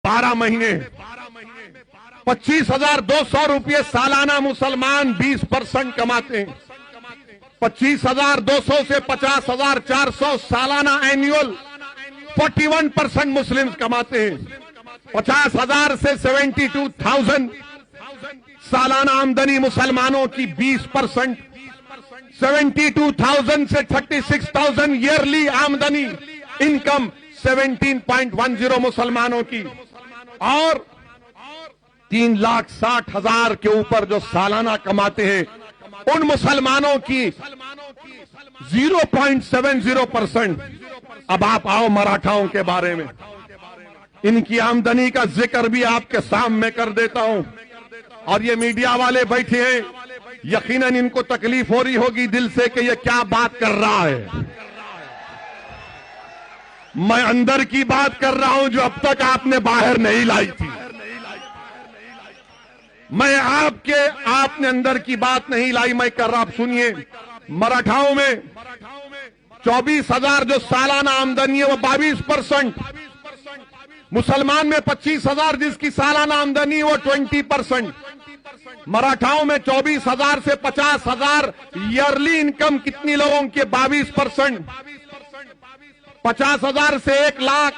12 महीने 25,200 रुपये सालाना मुसलमान 20% कमाते हैं। 25,200 से 50,400 सालाना एनुअल 41% मुस्लिम्स कमाते हैं। 50,000 से 72,000 सालाना आमदनी मुसलमानों की 20%, 72,000 से 36,000 ईयरली आमदनी इनकम 17.10 मुसलमानों की, और 3,60,000 के ऊपर जो सालाना कमाते हैं उन मुसलमानों की 0.70%। अब आप आओ मराठाओं के बारे में, इनकी आमदनी का जिक्र भी आपके सामने कर देता हूं। और ये मीडिया वाले बैठे हैं, यकीनन इनको तकलीफ हो रही होगी दिल से कि ये क्या बात कर रहा है। मैं अंदर की बात कर रहा हूं जो अब तक आपने बाहर नहीं लाई थी। मैं आपने अंदर की बात नहीं लाई, मैं कर रहा। आप सुनिए, मराठाओं में 24,000 जो सालाना आमदनी है वो 22%, मुसलमान में 25,000 जिसकी सालाना आमदनी है वो 20%। मराठाओं में 24,000 से 50,000 ईयरली इनकम कितनी लोगों की? 22%। 50,000 से 1 लाख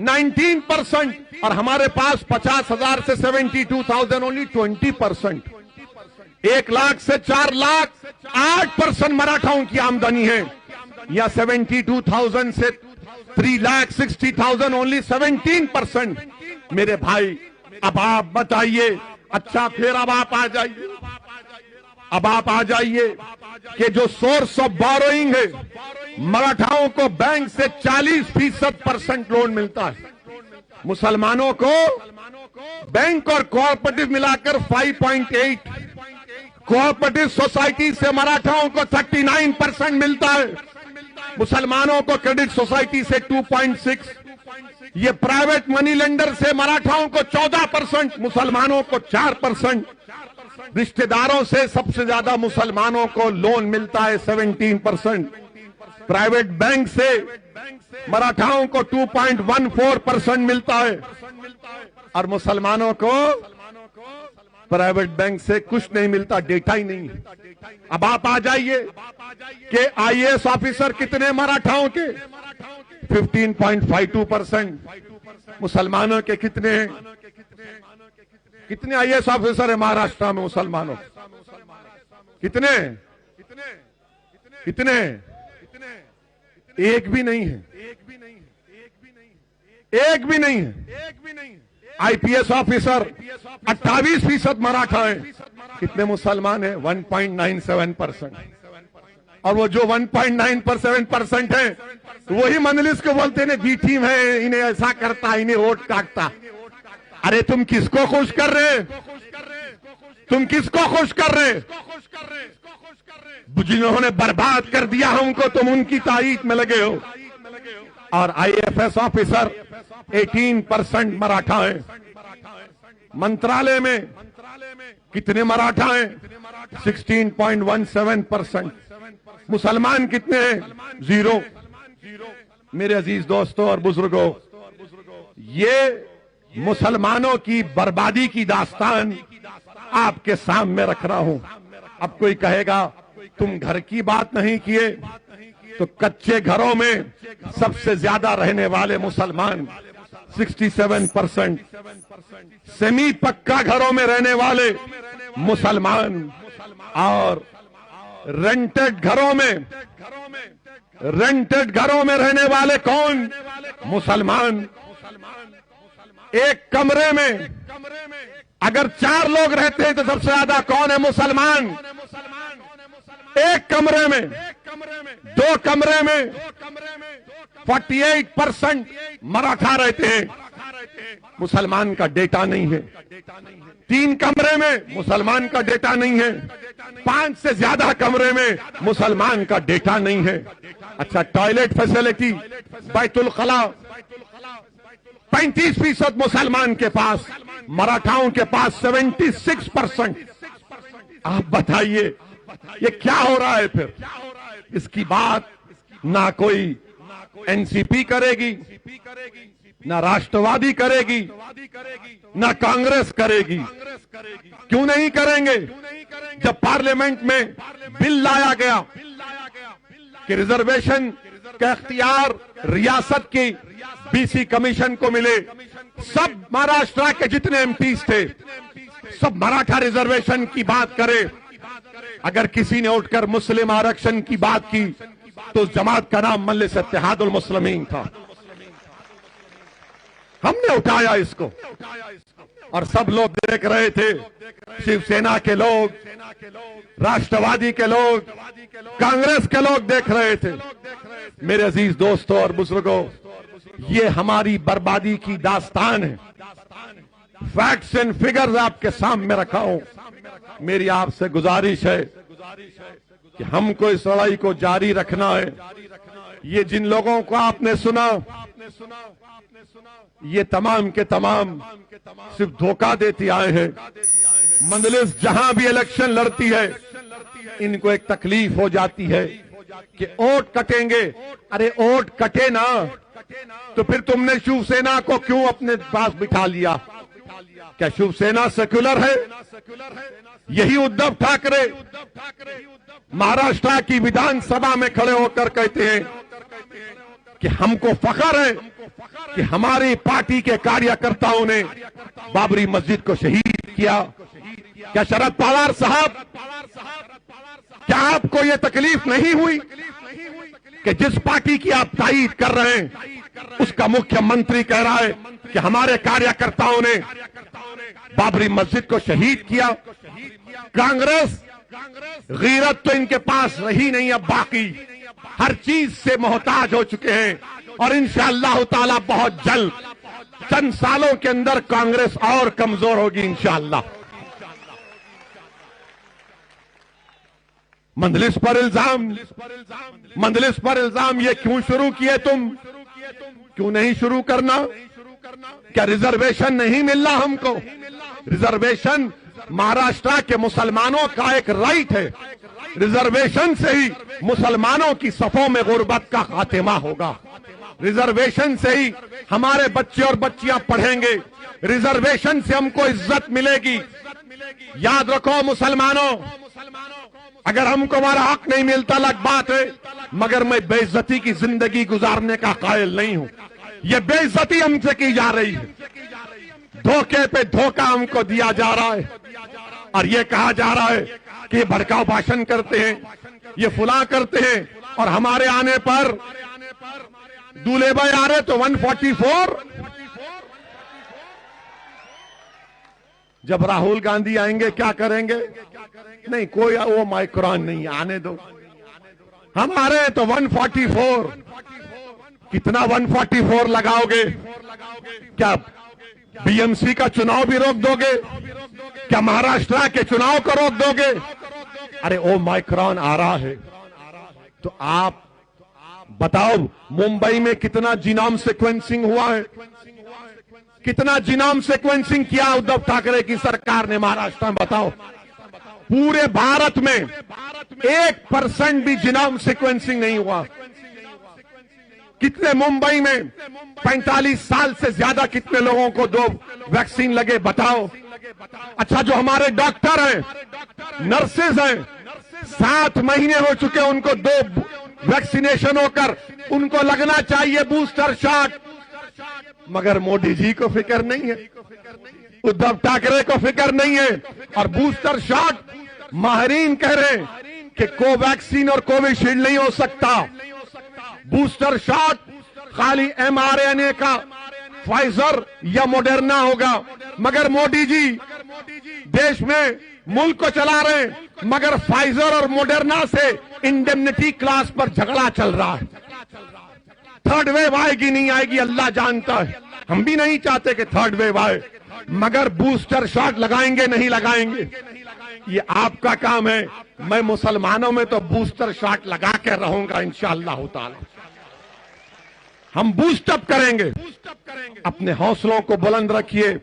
19%, और हमारे पास 50,000 से 72,000 ओनली 20%। 1 लाख से 4 लाख 8% मराठाओं की आमदनी है, या 72,000 से 3,60,000 ओनली 17%। मेरे भाई अब आप बताइए, अच्छा फिर अब आप आ जाइए कि जो सोर्स ऑफ बोरोइंग है, मराठाओं को बैंक से 40% लोन मिलता है, मुसलमानों को बैंक और कोऑपरेटिव मिलाकर 5.8, कोऑपरेटिव सोसाइटी से मराठाओं को 39% मिलता है, मुसलमानों को क्रेडिट सोसाइटी से 2.6, ये प्राइवेट मनी लेंडर से मराठाओं को 14%, मुसलमानों को 4%, रिश्तेदारों से सबसे ज्यादा मुसलमानों को लोन मिलता है 17%, प्राइवेट बैंक से मराठाओं को 2.14% मिलता है, और मुसलमानों को प्राइवेट बैंक से कुछ नहीं मिलता, डेटा ही नहीं है। अब आप आ जाइए कि आईएएस ऑफिसर कितने मराठाओं के? 15.52%। मुसलमानों के कितने हैं? कितने आईएएस ऑफिसर है महाराष्ट्र में मुसलमानों? कितने? एक भी नहीं है। एक भी नहीं है। आईपीएस ऑफिसर 28% मराठा है। कितने मुसलमान है? 1.97%। और वो जो 1.97% है वही मजलिस को बोलते हैं बी टीम है, इन्हें ऐसा करता, इन्हें वोट काटता। अरे तुम किसको खुश कर रहे? तुम किसको खुश कर रहे? जिन्होंने बर्बाद कर दिया हमको, तुम उनकी तारीफ में लगे हो। और आईएफएस ऑफिसर 18% मराठा है। मंत्रालय में कितने मराठा हैं? 16.17%। मुसलमान कितने हैं? 0। मेरे अजीज दोस्तों और बुजुर्गों, ये मुसलमानों की बर्बादी की दास्तान आपके सामने रख रहा हूं। अब कोई कहेगा तुम घर की बात नहीं किए, तो कच्चे घरों में सबसे ज्यादा रहने वाले मुसलमान 67%, सेमी पक्का घरों में रहने वाले मुसलमान, और रेंटेड घरों में रहने वाले कौन? मुसलमान। एक कमरे में अगर 4 लोग रहते हैं तो सबसे ज्यादा कौन है? मुसलमान। एक कमरे में, 2 कमरे में 48% मराठा रहते हैं, मुसलमान का डेटा नहीं है। 3 कमरे में मुसलमान का डेटा नहीं है। 5 से ज्यादा कमरे में मुसलमान का डेटा नहीं है। अच्छा, टॉयलेट फैसिलिटी, बैतुल खला 35% मुसलमान के पास, मराठाओं के पास 76%। आप बताइए ये क्या हो रहा है? फिर इसकी बात ना कोई एनसीपी करेगी, ना राष्ट्रवादी करेगी, ना कांग्रेस करेगी। क्यों नहीं करेंगे? जब पार्लियामेंट में बिल लाया गया कि रिजर्वेशन का इख्तियार रियासत की बीसी कमीशन को मिले, सब महाराष्ट्र के जितने एमपीज थे सब मराठा रिजर्वेशन की बात करे। अगर किसी ने उठकर मुस्लिम आरक्षण की बात की तो जमात का नाम मजलिस इत्तेहादुल मुस्लिमीन था। हमने उठाया इसको और सब लोग देख रहे थे, शिवसेना के लोग, राष्ट्रवादी के लोग, कांग्रेस के लोग देख रहे थे। मेरे अजीज दोस्तों और बुजुर्गों, ये हमारी बर्बादी की दास्तान है। फैक्ट्स एंड फिगर्स आपके सामने रखा हूं। मेरी आपसे गुजारिश है कि हमको इस लड़ाई को जारी रखना है। ये जिन लोगों को आपने सुना, ये तमाम के तमाम सिर्फ धोखा देते आए हैं। मजलिस जहां भी इलेक्शन लड़ती है, इनको एक तकलीफ हो जाती है कि वोट कटेंगे। अरे वोट कटे ना तो फिर तुमने शिवसेना को क्यों अपने पास बिठा लिया? क्या शिवसेना सेक्युलर है? यही उद्धव ठाकरे महाराष्ट्र की विधानसभा में खड़े होकर कहते हैं कि हमको फख्र है कि हमारी पार्टी के कार्यकर्ताओं ने बाबरी मस्जिद को शहीद किया। क्या शरद पवार साहब, क्या आपको यह तकलीफ नहीं हुई कि जिस पार्टी की आप तायीद कर रहे हैं उसका मुख्यमंत्री कह रहा है कि हमारे कार्यकर्ताओं ने बाबरी मस्जिद को शहीद किया? कांग्रेस गीरत तो इनके पास रही नहीं, अब बाकी हर चीज से मोहताज हो चुके हैं। और इंशाअल्लाह ताला बहुत जल्द, चंद सालों के अंदर कांग्रेस और कमजोर होगी इंशाअल्लाह। मजलिस पर इल्जाम ये क्यों शुरू किए तुम? क्यों नहीं शुरू करना? क्या रिजर्वेशन नहीं मिल रहा हमको? रिजर्वेशन महाराष्ट्र के मुसलमानों का एक राइट है। रिजर्वेशन से ही मुसलमानों की सफों में गुर्बत का खात्मा होगा। रिजर्वेशन से ही हमारे बच्चे और बच्चियां पढ़ेंगे। रिजर्वेशन से हमको इज्जत मिलेगी। याद रखो मुसलमानों, अगर हमको हमारा हक नहीं मिलता अलग बात है, मगर मैं बेइज्जती की जिंदगी गुजारने का कायल नहीं हूं। यह बेइज्जती हमसे की जा रही है, धोखे पे धोखा हमको दिया जा रहा है और ये कहा जा रहा है कि भड़काऊ भाषण करते हैं, ये फुला करते हैं। और हमारे आने पर दूल्हे भाई आ रहे तो 144, जब राहुल गांधी आएंगे क्या करेंगे? नहीं, कोई वो माइक्रोन नहीं, आने दो। हम आ रहे हैं तो 144, कितना 144 लगाओगे? क्या बीएमसी का चुनाव भी रोक दोगे? क्या महाराष्ट्र के चुनाव को रोक दोगे? अरे ओ माइक्रोन आ रहा है तो आप बताओ, मुंबई में कितना जीनोम सीक्वेंसिंग हुआ है? कितना जीनोम सीक्वेंसिंग किया उद्धव ठाकरे की सरकार ने महाराष्ट्र में? बताओ, पूरे भारत में 1% भी जीनोम सीक्वेंसिंग नहीं हुआ। कितने मुंबई में 45 साल से ज्यादा कितने लोगों को 2 वैक्सीन लगे? बताओ। अच्छा, जो हमारे डॉक्टर हैं, नर्सेज हैं, 7 महीने हो चुके उनको 2 वैक्सीनेशन होकर, उनको लगना चाहिए बूस्टर शॉट, मगर मोदी जी को फिक्र नहीं है, उद्धव ठाकरे को फिक्र नहीं है। और बूस्टर शॉट माहिरीन कह रहे हैं कि कोवैक्सीन और कोविशील्ड नहीं हो सकता। बूस्टर शॉट खाली mRNA का फाइजर या मोडर्ना होगा। मगर मोदी जी देश में मुल्क को चला रहे हैं, मगर फाइजर और मोडर्ना से इंडेमनिटी क्लास पर झगड़ा चल रहा है। थर्ड वेव आएगी नहीं आएगी अल्लाह जानता है, हम भी नहीं चाहते कि थर्ड वेव आए, मगर बूस्टर शॉट लगाएंगे नहीं लगाएंगे ये आपका काम है। मैं मुसलमानों में तो बूस्टर शॉट लगा के रहूंगा इंशाअल्लाह ताला। हम बूस्टअप करेंगे। अपने हौसलों को बुलंद रखिए,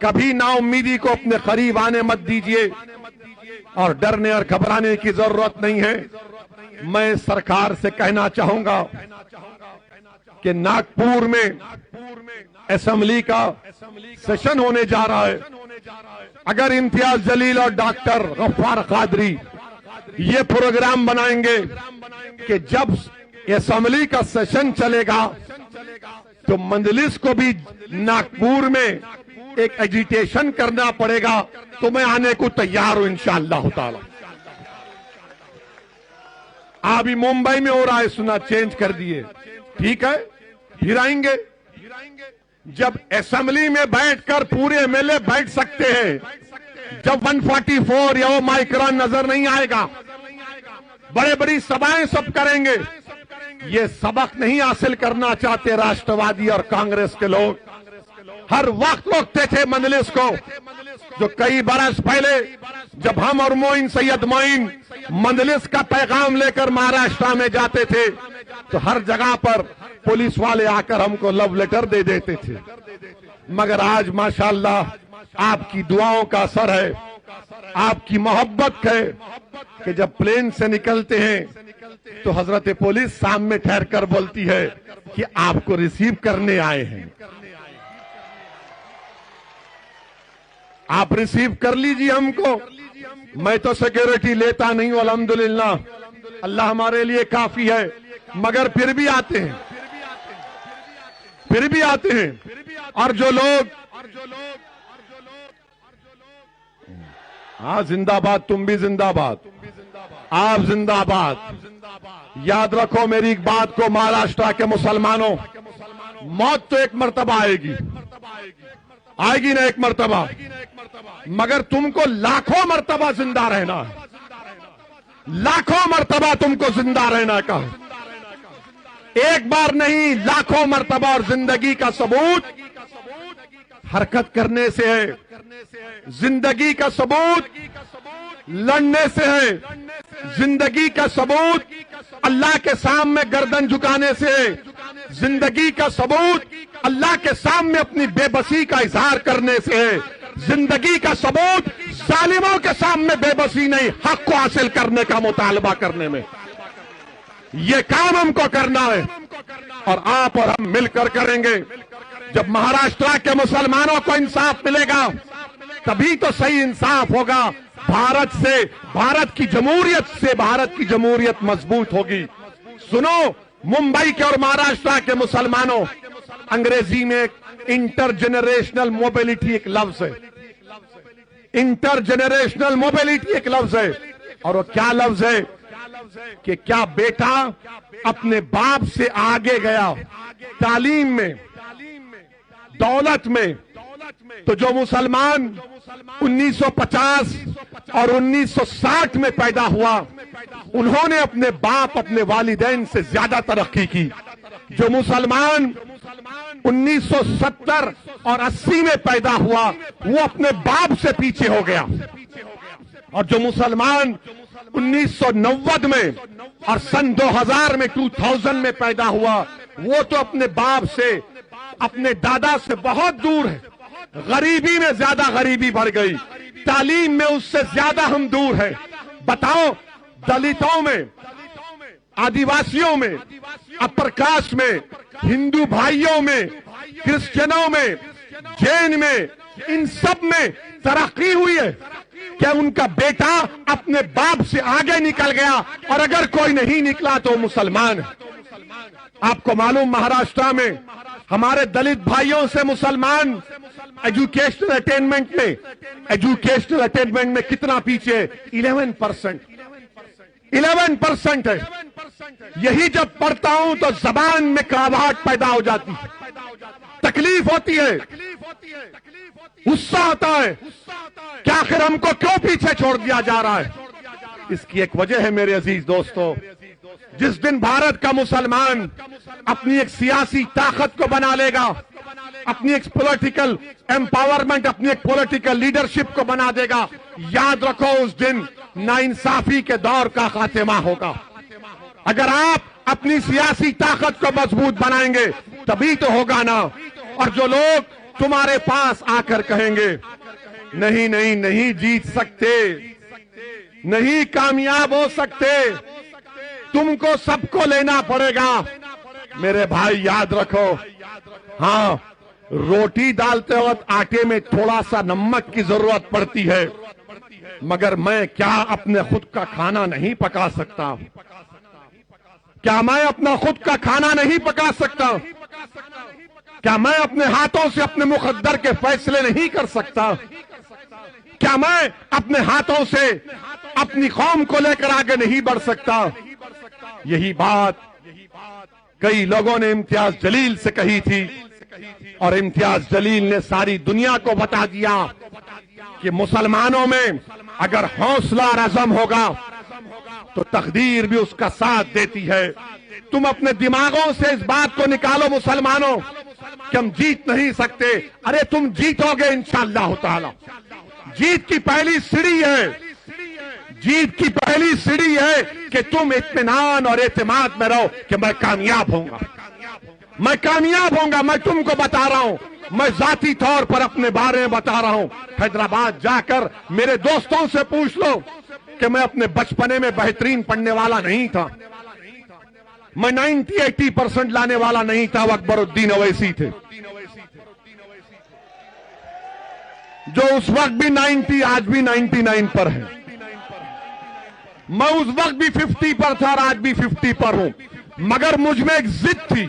कभी नाउम्मीदी को अपने करीब आने मत दीजिए और डरने और घबराने की जरूरत नहीं है। मैं सरकार से कहना चाहूंगा कि नागपुर में असेंबली का सेशन होने जा रहा है। अगर इम्तियाज जलील और डॉक्टर गफ्फार कादरी ये प्रोग्राम बनाएंगे कि जब असेंबली का सेशन चलेगा तो मंजलिस को भी नागपुर में एक एजिटेशन करना पड़ेगा, तो मैं आने को तैयार हूं इंशाअल्लाह ताला। अभी मुंबई में हो रहा है, सुना चेंज कर दिए, ठीक है, फिर आएंगे। जब असेंबली में बैठकर पूरे एमएलए बैठ सकते हैं, जब 144 या वो माइक्रोन नजर नहीं आएगा, बड़े बड़ी सभाएं सब करेंगे। ये सबक नहीं हासिल करना चाहते राष्ट्रवादी और कांग्रेस के लोग। हर वक्त रोकते थे मजलिस को। जो कई बरस पहले जब हम और मोइन सैयद मोइन मजलिस का पैगाम लेकर महाराष्ट्र में जाते थे तो हर जगह पर पुलिस वाले आकर हमको लव लेटर दे देते थे। मगर आज माशाअल्लाह आपकी दुआओं का असर है, आपकी मोहब्बत है कि जब प्लेन से निकलते हैं तो हजरत पुलिस सामने ठहर कर बोलती है कि आपको रिसीव करने आए हैं, आप रिसीव कर लीजिए हमको। मैं तो सिक्योरिटी लेता नहीं हूं, अल्हम्दुलिल्लाह, अल्लाह हमारे लिए काफी है, मगर फिर भी आते हैं, फिर भी आते हैं। और जो लोग हाँ जिंदाबाद, तुम भी जिंदाबाद, आप जिंदाबाद। याद रखो मेरी एक बात को, महाराष्ट्र के मुसलमानों, मौत तो एक मर्तबा आएगी, आएगी ना एक मर्तबा, मगर तुमको लाखों मर्तबा जिंदा रहना है, लाखों मर्तबा तुमको जिंदा रहना का, एक बार नहीं लाखों मर्तबा। और जिंदगी का सबूत हरकत करने से है, जिंदगी का सबूत लड़ने से है, जिंदगी का सबूत अल्लाह के सामने गर्दन झुकाने से है, जिंदगी का सबूत अल्लाह के सामने अपनी बेबसी का इजहार करने से है, जिंदगी का सबूत जालिमों के सामने बेबसी नहीं हक को हासिल करने का मुतालबा करने में। ये काम हमको करना है और आप और हम मिलकर करेंगे। जब महाराष्ट्र के मुसलमानों को इंसाफ मिलेगा तभी तो सही इंसाफ होगा। भारत से, भारत की जमहूरियत से भारत की जमहूरियत मजबूत होगी। सुनो, मुंबई के और महाराष्ट्र के मुसलमानों, अंग्रेजी में इंटरजेनरेशनल मोबिलिटी एक लफ्ज है, इंटरजेनरेशनल मोबिलिटी एक लफ्ज है। और वो क्या लफ्ज है कि क्या बेटा अपने बाप से आगे गया तालीम में, दौलत में, तो जो मुसलमान 1950 और 1960 में पैदा हुआ उन्होंने अपने बाप, अपने वालिदैन से ज्यादा तरक्की की। जो मुसलमान 1970 और 80 में पैदा हुआ वो अपने बाप से पीछे हो गया। और जो मुसलमान 1990 में और सन 2000 में 2000 में पैदा हुआ वो तो अपने बाप से, अपने दादा से बहुत दूर है। गरीबी में ज्यादा गरीबी बढ़ गई, तालीम में उससे ज्यादा हम दूर हैं। बताओ, दलितों में, आदिवासियों में, अपर कास्ट में, हिंदू भाइयों में, क्रिश्चियनों में, जैन में, इन सब में तरक्की हुई है क्या? उनका बेटा अपने बाप से आगे निकल गया और अगर कोई नहीं निकला तो मुसलमान है। आपको मालूम महाराष्ट्र में हमारे दलित भाइयों से मुसलमान एजुकेशनल अटेनमेंट में कितना पीछे? 11%। 11% है। यही जब पढ़ता हूं तो जबान में कड़वाहट पैदा हो जाती है, तकलीफ होती है, गुस्सा आता है कि आखिर हमको क्यों पीछे छोड़ दिया जा रहा है। इसकी एक वजह है मेरे अजीज दोस्तों, जिस दिन भारत का मुसलमान अपनी एक सियासी ताकत को बना लेगा, अपनी एक पॉलिटिकल एम्पावरमेंट, अपनी एक पॉलिटिकल लीडरशिप को बना देगा, याद रखो उस दिन नाइंसाफी के दौर का खात्मा होगा। अगर आप अपनी सियासी ताकत को मजबूत बनाएंगे तभी तो होगा ना। और जो लोग तुम्हारे पास आकर कहेंगे नहीं नहीं नहीं जीत सकते, नहीं कामयाब हो सकते, तुमको सबको लेना पड़ेगा, मेरे भाई याद रखो, हाँ, रोटी डालते वक्त आटे में थोड़ा सा नमक की जरूरत पड़ती है, मगर मैं क्या अपने खुद का खाना नहीं पका सकता? क्या मैं अपना खुद का खाना नहीं पका सकता? क्या मैं अपने हाथों से अपने मुकद्दर के फैसले नहीं कर सकता? क्या मैं अपने हाथों से अपनी कौम को लेकर आगे नहीं बढ़ सकता? यही बात कई लोगों ने इम्तियाज जलील से कही थी, और इम्तियाज जलील ने सारी दुनिया को बता दिया कि मुसलमानों में अगर हौसला और अज़म होगा तो तकदीर भी उसका साथ देती है। तुम अपने दिमागों से इस बात को निकालो मुसलमानों कि हम जीत नहीं सकते। अरे तुम जीतोगे इंशाअल्लाह ताला। जीत की पहली सीढ़ी है, जीत की पहली सीढ़ी है कि तुम इत्मीनान और एतमाद में रहो कि मैं कामयाब होऊंगा, मैं कामयाब होऊंगा। मैं तुमको बता रहा हूं, मैं जाती तौर पर अपने बारे में बता रहा हूं। हैदराबाद जाकर मेरे दोस्तों से पूछ लो कि मैं अपने बचपने में बेहतरीन पढ़ने वाला नहीं था, मैं 90-80% लाने वाला नहीं था। वो अकबरुद्दीन अवैसी थे जो उस वक्त भी 90, आज भी 99 पर है। मैं उस वक्त भी 50 पर था और आज भी 50 पर हूं, मगर मुझ में एक जिद थी।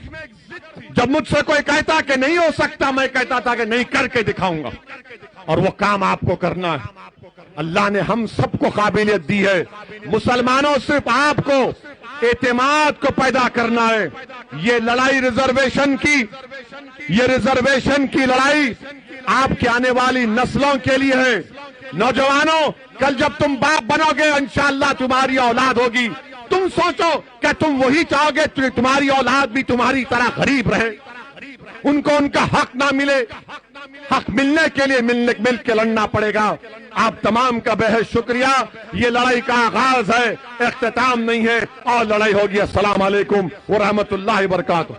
जब मुझसे कोई कहता कि नहीं हो सकता, मैं कहता था कि नहीं, करके दिखाऊंगा, और वो काम आपको करना है। अल्लाह ने हम सबको काबिलियत दी है। मुसलमानों, सिर्फ आपको एतमाद को पैदा करना है। ये लड़ाई रिजर्वेशन की, ये रिजर्वेशन की लड़ाई आपके आने वाली नस्लों के लिए है। नौजवानों, कल जब तुम बाप बनोगे, इंशाअल्लाह तुम्हारी औलाद होगी। तुम सोचो क्या तुम वही चाहोगे तुम्हारी औलाद भी तुम्हारी तरह गरीब रहे, उनको उनका हक ना मिले? हक मिलने के लिए मिल के लड़ना पड़ेगा। आप तमाम का बेहद शुक्रिया। ये लड़ाई का आगाज है, इख्तिताम नहीं है, और लड़ाई होगी। अस्सलाम वालेकुम व रहमतुल्लाहि व बरकातुहू।